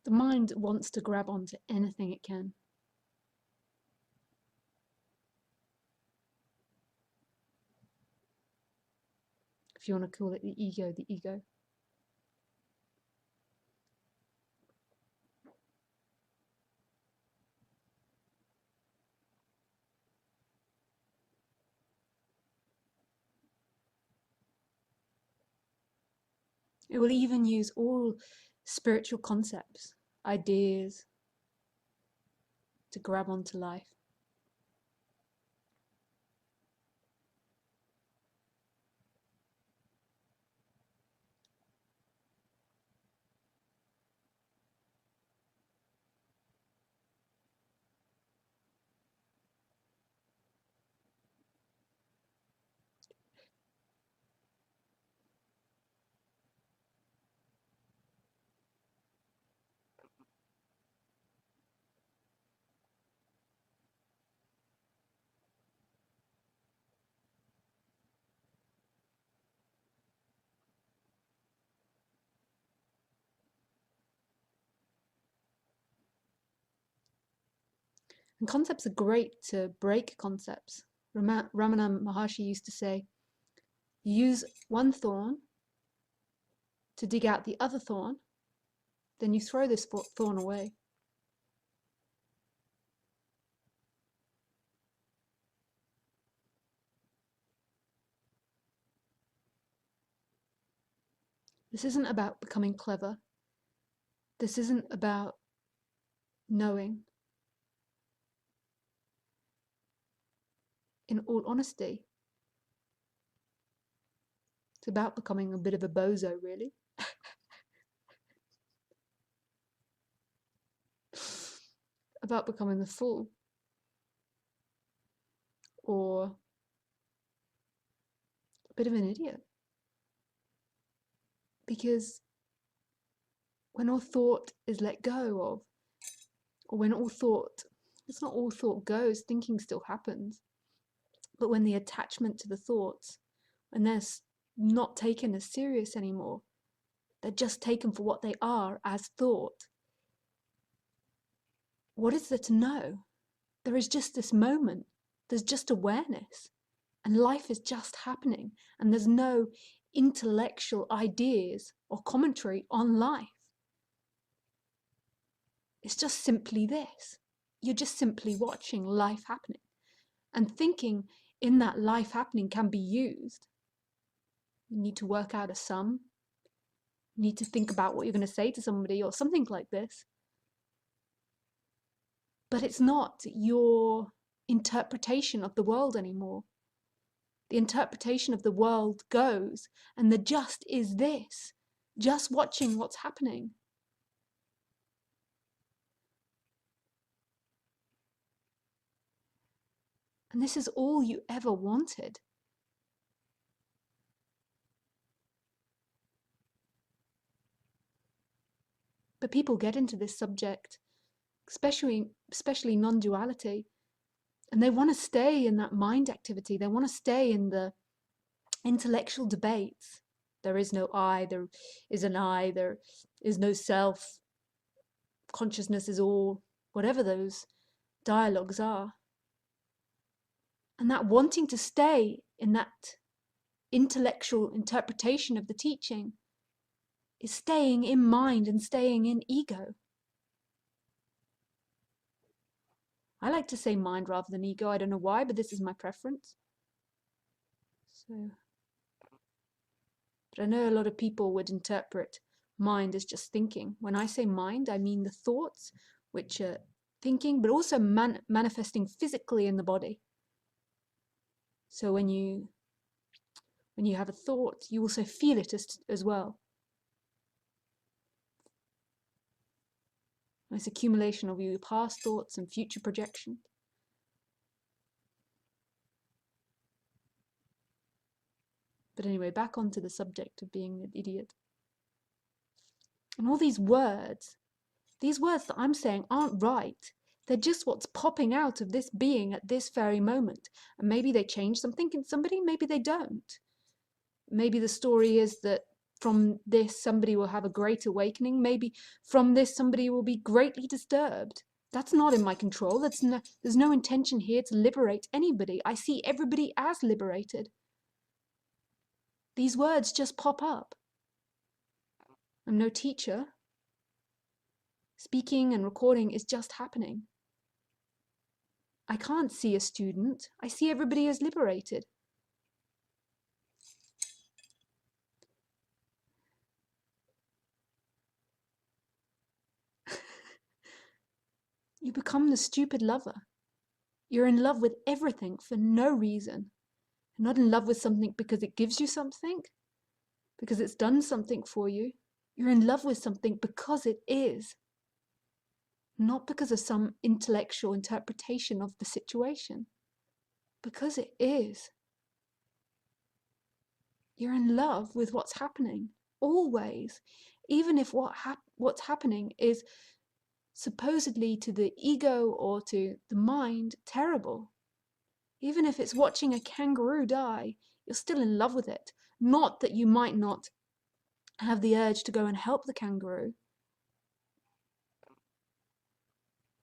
The mind wants to grab onto anything it can. If you want to call it the ego, the ego. It will even use all spiritual concepts, ideas, to grab onto life. And concepts are great to break concepts. Ramana Maharshi used to say, use one thorn to dig out the other thorn, then you throw this thorn away. This isn't about becoming clever. This isn't about knowing. In all honesty, it's about becoming a bit of a bozo, really. About becoming a fool. Or a bit of an idiot. Because when all thought is let go of, or when all thought, it's not all thought goes, thinking still happens. But when the attachment to the thoughts, when they're not taken as serious anymore, they're just taken for what they are as thought. What is there to know? There is just this moment. There's just awareness. And life is just happening. And there's no intellectual ideas or commentary on life. It's just simply this. You're just simply watching life happening. And thinking in that life happening can be used. You need to work out a sum. You need to think about what you're going to say to somebody or something like this. But it's not your interpretation of the world anymore. The interpretation of the world goes, and the just is this, just watching what's happening. And this is all you ever wanted. But people get into this subject, especially non-duality, and they want to stay in that mind activity. They want to stay in the intellectual debates. There is no I, there is an I, there is no self. Consciousness is all, whatever those dialogues are. And that wanting to stay in that intellectual interpretation of the teaching is staying in mind and staying in ego. I like to say mind rather than ego. I don't know why, but this is my preference. But I know a lot of people would interpret mind as just thinking. When I say mind, I mean the thoughts, which are thinking, but also manifesting physically in the body. So when you have a thought, you also feel it as well. It's accumulation of your past thoughts and future projections. But anyway, back onto the subject of being an idiot. And all these words that I'm saying aren't right. They're just what's popping out of this being at this very moment. And maybe they change something in somebody, maybe they don't. Maybe the story is that from this somebody will have a great awakening. Maybe from this somebody will be greatly disturbed. That's not in my control. There's no intention here to liberate anybody. I see everybody as liberated. These words just pop up. I'm no teacher. Speaking and recording is just happening. I can't see a student. I see everybody as liberated. You become the stupid lover. You're in love with everything for no reason. You're not in love with something because it gives you something, because it's done something for you. You're in love with something because it is, not because of some intellectual interpretation of the situation. Because it is. You're in love with what's happening, always, even if what's happening is supposedly to the ego or to the mind terrible. Even if it's watching a kangaroo die, you're still in love with it. Not that you might not have the urge to go and help the kangaroo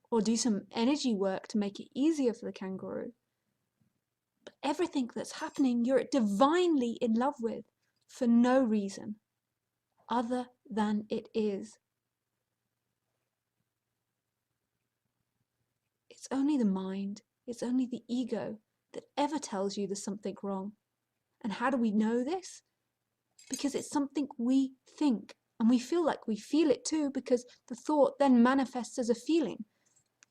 or do some energy work to make it easier for the kangaroo. But everything that's happening, you're divinely in love with for no reason other than it is. It's only the mind, it's only the ego that ever tells you there's something wrong. And how do we know this? Because it's something we think, and we feel like we feel it too, because the thought then manifests as a feeling.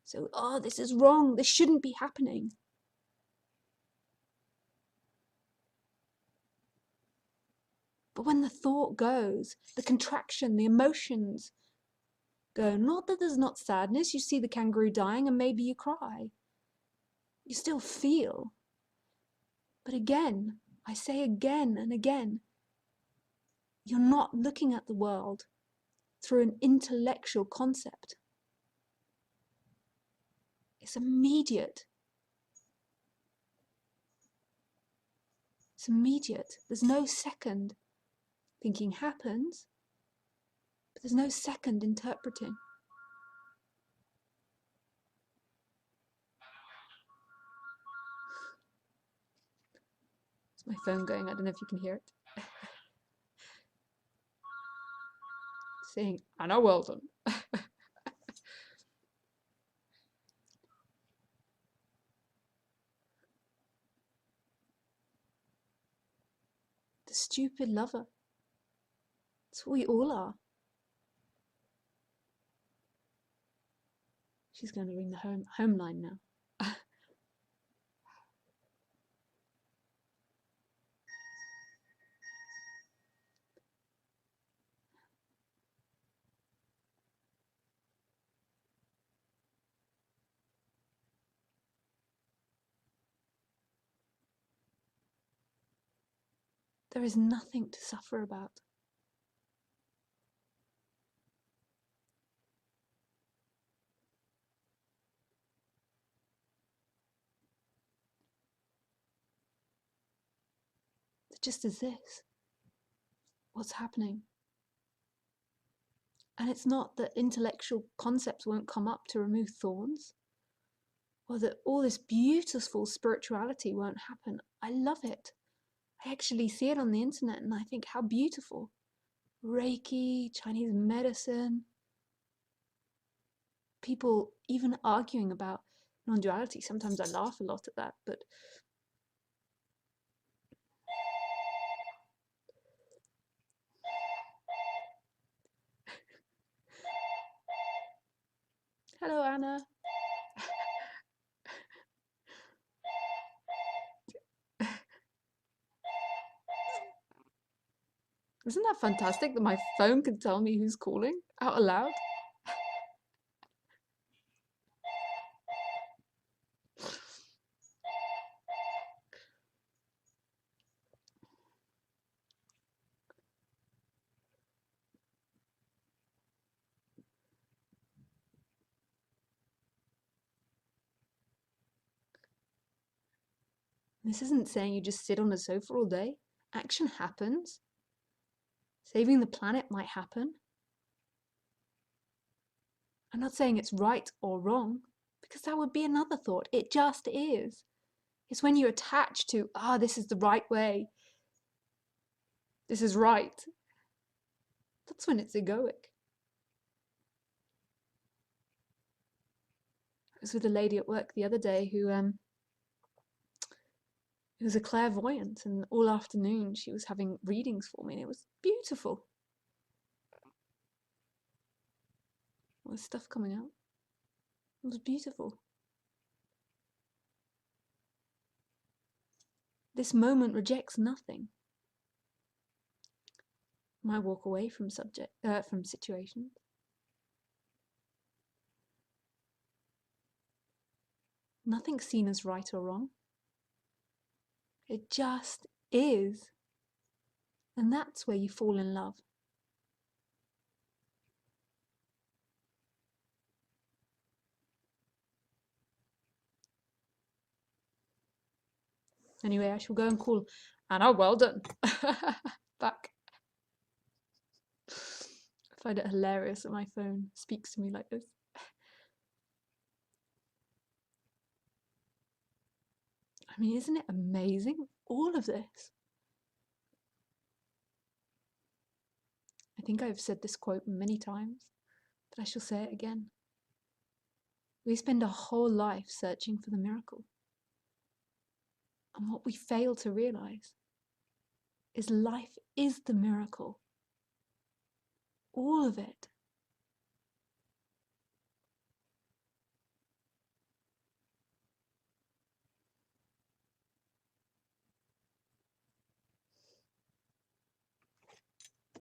So, oh, this is wrong, this shouldn't be happening. But when the thought goes, the contraction, the emotions go, not that there's not sadness, you see the kangaroo dying and maybe you cry. You still feel. But again, I say again and again, you're not looking at the world through an intellectual concept. It's immediate. It's immediate. There's no second. Thinking happens, but there's no second interpreting. It's my phone going, I don't know if you can hear it. Saying, Anna Weldon. The stupid lover. That's what we all are. She's going to ring the home line now. There is nothing to suffer about. It just is this. What's happening? And it's not that intellectual concepts won't come up to remove thorns, or that all this beautiful spirituality won't happen. I love it. I actually see it on the internet and I think, how beautiful. Reiki, Chinese medicine, people even arguing about non-duality. Sometimes I laugh a lot at that, but hello, Anna. Isn't that fantastic that my phone can tell me who's calling out aloud? This isn't saying you just sit on a sofa all day. Action happens. Saving the planet might happen. I'm not saying it's right or wrong, because that would be another thought. It just is. It's when you attach to, this is the right way. This is right. That's when it's egoic. I was with a lady at work the other day who was a clairvoyant, and all afternoon she was having readings for me, and it was beautiful. All this stuff coming out. It was beautiful. This moment rejects nothing. Might walk away from situations. Nothing's seen as right or wrong. It just is. And that's where you fall in love. Anyway, I shall go and call Anna well done back. I find it hilarious that my phone speaks to me like this. I mean, isn't it amazing? All of this. I think I've said this quote many times, but I shall say it again. We spend our whole life searching for the miracle. And what we fail to realize is life is the miracle. All of it.